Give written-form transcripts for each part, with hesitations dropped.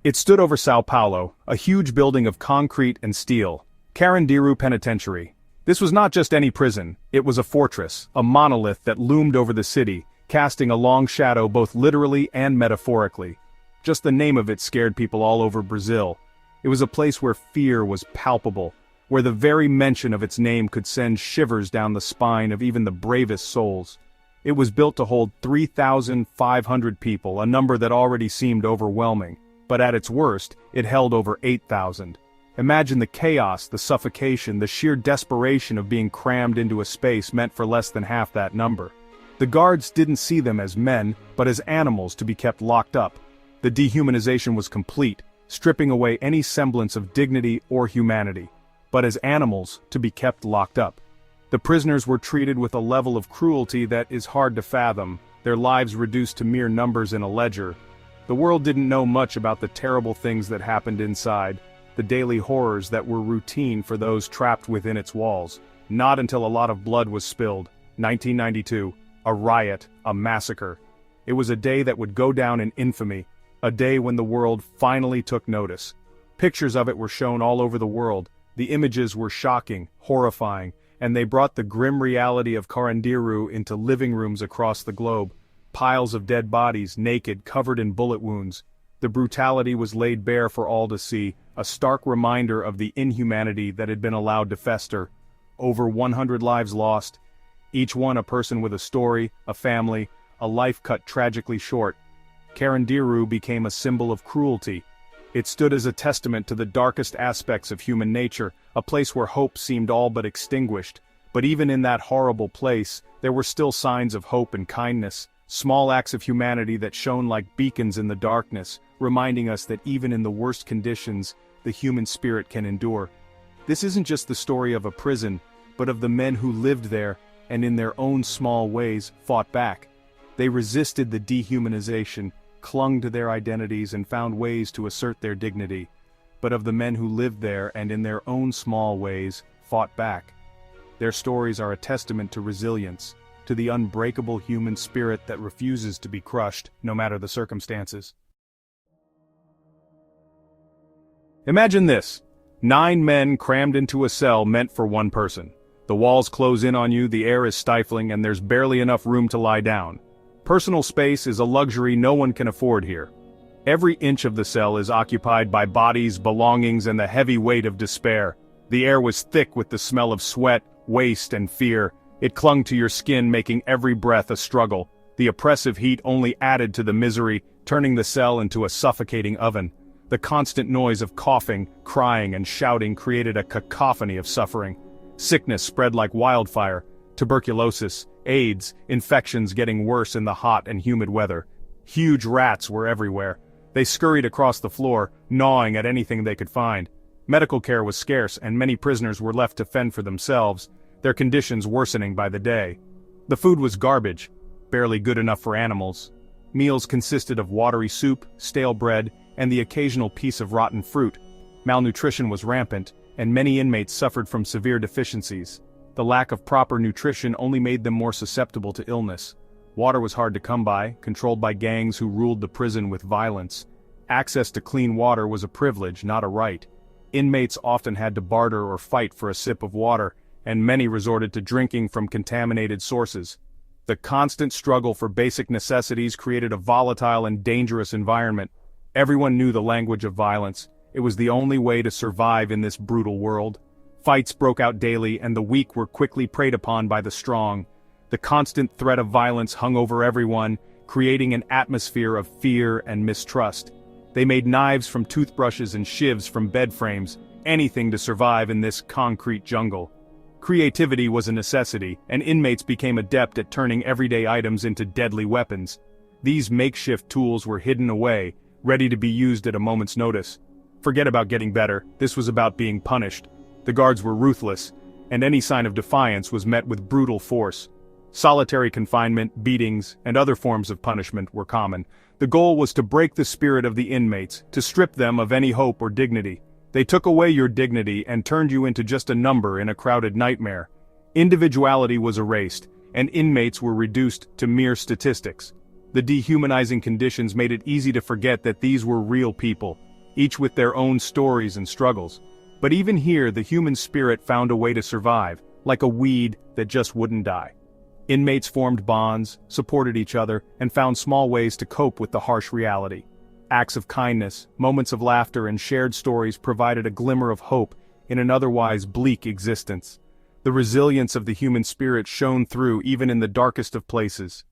It stood over São Paulo, a huge building of concrete and steel. Carandiru Penitentiary. This was not just any prison, it was a fortress, a monolith that loomed over the city, casting a long shadow both literally and metaphorically. Just the name of it scared people all over Brazil. It was a place where fear was palpable, where the very mention of its name could send shivers down the spine of even the bravest souls. It was built to hold 3,500 people, a number that already seemed overwhelming. But at its worst, it held over 8,000. Imagine the chaos, the suffocation, the sheer desperation of being crammed into a space meant for less than half that number. The guards didn't see them as men, but as animals to be kept locked up. The dehumanization was complete, stripping away any semblance of dignity or humanity. But as animals, to be kept locked up. The prisoners were treated with a level of cruelty that is hard to fathom, their lives reduced to mere numbers in a ledger. The world didn't know much about the terrible things that happened inside, the daily horrors that were routine for those trapped within its walls. Not until a lot of blood was spilled. 1992, a riot, a massacre. It was a day that would go down in infamy, a day when the world finally took notice. Pictures of it were shown all over the world. The images were shocking, horrifying, and they brought the grim reality of Carandiru into living rooms across the globe. Piles of dead bodies, naked, covered in bullet wounds. The brutality was laid bare for all to see, a stark reminder of the inhumanity that had been allowed to fester. Over 100 lives lost, each one a person with a story, a family, a life cut tragically short. Carandiru became a symbol of cruelty. It stood as a testament to the darkest aspects of human nature, a place where hope seemed all but extinguished. But even in that horrible place, there were still signs of hope and kindness. Small acts of humanity that shone like beacons in the darkness, reminding us that even in the worst conditions, the human spirit can endure. This isn't just the story of a prison, but of the men who lived there, and in their own small ways, fought back. They resisted the dehumanization, clung to their identities and found ways to assert their dignity. But of the men who lived there and in their own small ways, fought back. Their stories are a testament to resilience, to the unbreakable human spirit that refuses to be crushed, no matter the circumstances. Imagine this. 9 men crammed into a cell meant for one person. The walls close in on you, the air is stifling, and there's barely enough room to lie down. Personal space is a luxury no one can afford here. Every inch of the cell is occupied by bodies, belongings, and the heavy weight of despair. The air was thick with the smell of sweat, waste, and fear. It clung to your skin, making every breath a struggle. The oppressive heat only added to the misery, turning the cell into a suffocating oven. The constant noise of coughing, crying, and shouting created a cacophony of suffering. Sickness spread like wildfire. Tuberculosis, AIDS, infections getting worse in the hot and humid weather. Huge rats were everywhere. They scurried across the floor, gnawing at anything they could find. Medical care was scarce, and many prisoners were left to fend for themselves, their conditions worsening by the day. The food was garbage, barely good enough for animals. Meals consisted of watery soup, stale bread, and the occasional piece of rotten fruit. Malnutrition was rampant, and many inmates suffered from severe deficiencies. The lack of proper nutrition only made them more susceptible to illness. Water was hard to come by, controlled by gangs who ruled the prison with violence. Access to clean water was a privilege, not a right. Inmates often had to barter or fight for a sip of water, and many resorted to drinking from contaminated sources. The constant struggle for basic necessities created a volatile and dangerous environment. Everyone knew the language of violence. It was the only way to survive in this brutal world. Fights broke out daily, and the weak were quickly preyed upon by the strong. The constant threat of violence hung over everyone, creating an atmosphere of fear and mistrust. They made knives from toothbrushes and shivs from bed frames, anything to survive in this concrete jungle. Creativity was a necessity, and inmates became adept at turning everyday items into deadly weapons. These makeshift tools were hidden away, ready to be used at a moment's notice. Forget about getting better, this was about being punished. The guards were ruthless, and any sign of defiance was met with brutal force. Solitary confinement, beatings, and other forms of punishment were common. The goal was to break the spirit of the inmates, to strip them of any hope or dignity. They took away your dignity and turned you into just a number in a crowded nightmare. Individuality was erased, and inmates were reduced to mere statistics. The dehumanizing conditions made it easy to forget that these were real people. each with their own stories and struggles. But even here, the human spirit found a way to survive, like a weed that just wouldn't die. Inmates formed bonds, supported each other, and found small ways to cope with the harsh reality. Acts of kindness, moments of laughter, and shared stories provided a glimmer of hope in an otherwise bleak existence. The resilience of the human spirit shone through even in the darkest of places.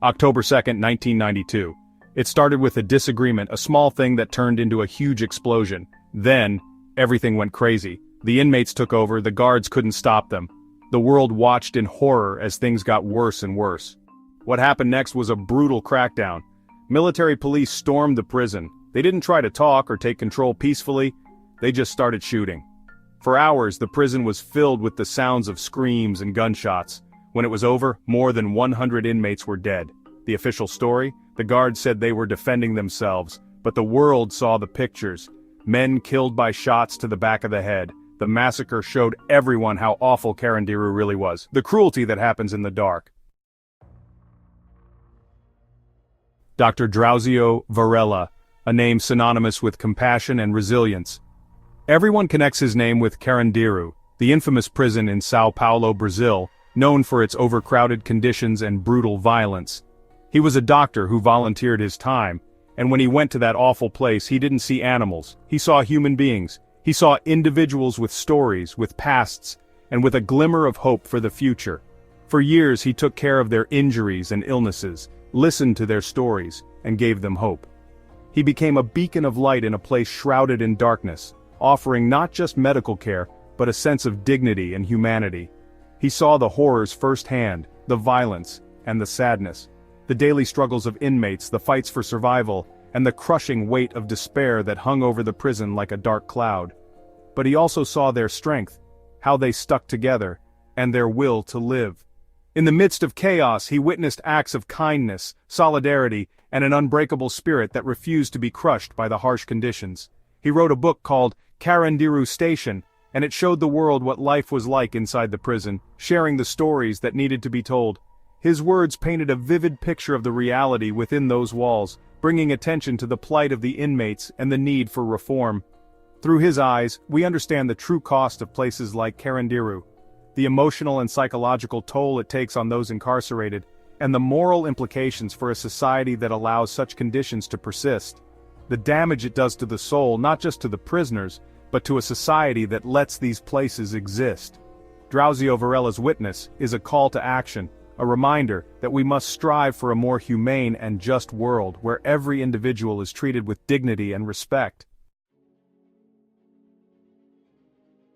October 2nd, 1992. It started with a disagreement, a small thing that turned into a huge explosion. Then, everything went crazy. The inmates took over, the guards couldn't stop them. The world watched in horror as things got worse and worse. What happened next was a brutal crackdown. Military police stormed the prison. They didn't try to talk or take control peacefully, they just started shooting. For hours, the prison was filled with the sounds of screams and gunshots. When it was over, more than 100 inmates were dead. The official story? The guards said they were defending themselves, but the world saw the pictures. Men killed by shots to the back of the head. The massacre showed everyone how awful Carandiru really was. The cruelty that happens in the dark. Dr. Drauzio Varella, a name synonymous with compassion and resilience. Everyone connects his name with Carandiru, the infamous prison in São Paulo, Brazil, known for its overcrowded conditions and brutal violence. He was a doctor who volunteered his time, and when he went to that awful place, he didn't see animals, he saw human beings. He saw individuals with stories, with pasts, and with a glimmer of hope for the future. For years he took care of their injuries and illnesses, listened to their stories, and gave them hope. He became a beacon of light in a place shrouded in darkness, offering not just medical care, but a sense of dignity and humanity. He saw the horrors firsthand, the violence, and the sadness. The daily struggles of inmates, the fights for survival, and the crushing weight of despair that hung over the prison like a dark cloud. But he also saw their strength, how they stuck together, and their will to live. In the midst of chaos, he witnessed acts of kindness, solidarity, and an unbreakable spirit that refused to be crushed by the harsh conditions. He wrote a book called Carandiru Station, and it showed the world what life was like inside the prison, sharing the stories that needed to be told. His words painted a vivid picture of the reality within those walls, bringing attention to the plight of the inmates and the need for reform. Through his eyes, we understand the true cost of places like Carandiru, the emotional and psychological toll it takes on those incarcerated, and the moral implications for a society that allows such conditions to persist. The damage it does to the soul, not just to the prisoners, but to a society that lets these places exist. Drauzio Varella's witness is a call to action, a reminder that we must strive for a more humane and just world where every individual is treated with dignity and respect.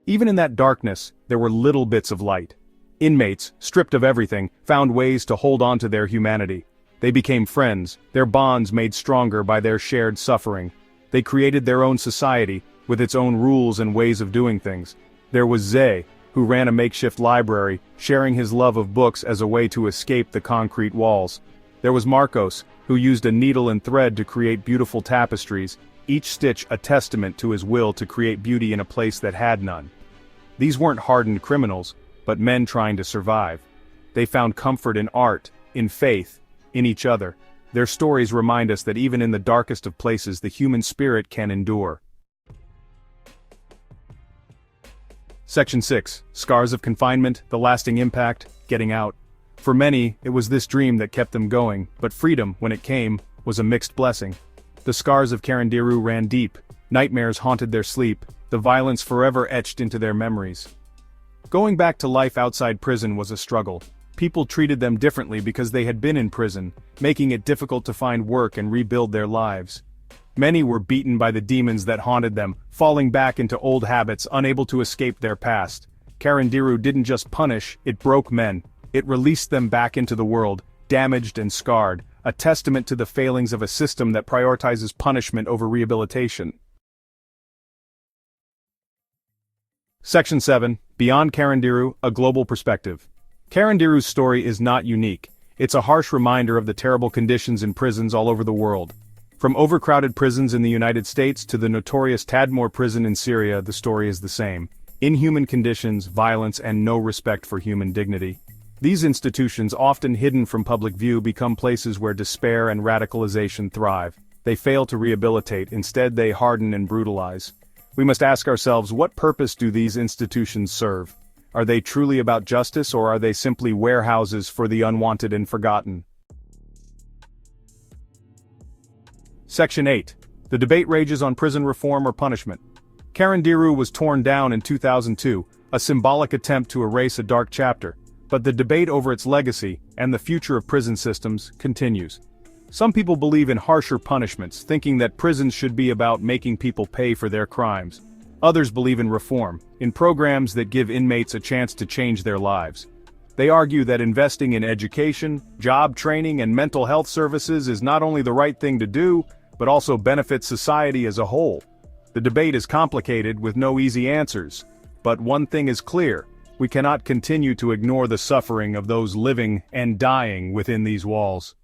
Even in that darkness, there were little bits of light. Inmates, stripped of everything, found ways to hold on to their humanity. They became friends, their bonds made stronger by their shared suffering. They created their own society, with its own rules and ways of doing things. There was Zé, who ran a makeshift library, sharing his love of books as a way to escape the concrete walls. There was Marcos, who used a needle and thread to create beautiful tapestries, each stitch a testament to his will to create beauty in a place that had none. These weren't hardened criminals, but men trying to survive. They found comfort in art, in faith, in each other. Their stories remind us that even in the darkest of places, the human spirit can endure. Section 6. Scars of confinement, the lasting impact, getting out. For many, it was this dream that kept them going, but freedom, when it came, was a mixed blessing. The scars of Carandiru ran deep, nightmares haunted their sleep, the violence forever etched into their memories. Going back to life outside prison was a struggle. People treated them differently because they had been in prison, making it difficult to find work and rebuild their lives. Many were beaten by the demons that haunted them, falling back into old habits, unable to escape their past. Carandiru didn't just punish, it broke men. It released them back into the world, damaged and scarred, a testament to the failings of a system that prioritizes punishment over rehabilitation. Section 7. Beyond Carandiru, a global perspective. Carandiru's story is not unique. It's a harsh reminder of the terrible conditions in prisons all over the world. From overcrowded prisons in the United States to the notorious Tadmor prison in Syria, the story is the same. Inhuman conditions, violence, and no respect for human dignity. These institutions, often hidden from public view, become places where despair and radicalization thrive. They fail to rehabilitate, instead they harden and brutalize. We must ask ourselves, what purpose do these institutions serve? Are they truly about justice, or are they simply warehouses for the unwanted and forgotten? Section 8. The debate rages on prison reform or punishment. Carandiru was torn down in 2002, a symbolic attempt to erase a dark chapter, but the debate over its legacy, and the future of prison systems, continues. Some people believe in harsher punishments, thinking that prisons should be about making people pay for their crimes. Others believe in reform, in programs that give inmates a chance to change their lives. They argue that investing in education, job training, and mental health services is not only the right thing to do, but also benefits society as a whole. The debate is complicated with no easy answers, but one thing is clear: we cannot continue to ignore the suffering of those living and dying within these walls.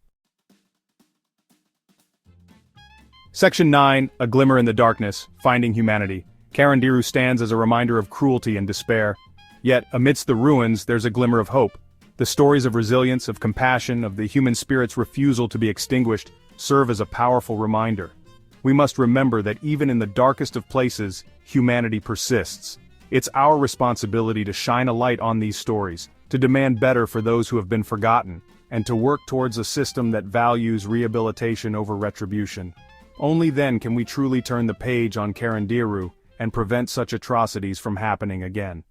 Section 9, A Glimmer in the Darkness, Finding Humanity. Carandiru stands as a reminder of cruelty and despair. Yet, amidst the ruins, there's a glimmer of hope. The stories of resilience, of compassion, of the human spirit's refusal to be extinguished, serve as a powerful reminder. We must remember that even in the darkest of places, humanity persists. It's our responsibility to shine a light on these stories, to demand better for those who have been forgotten, and to work towards a system that values rehabilitation over retribution. Only then can we truly turn the page on Carandiru and prevent such atrocities from happening again.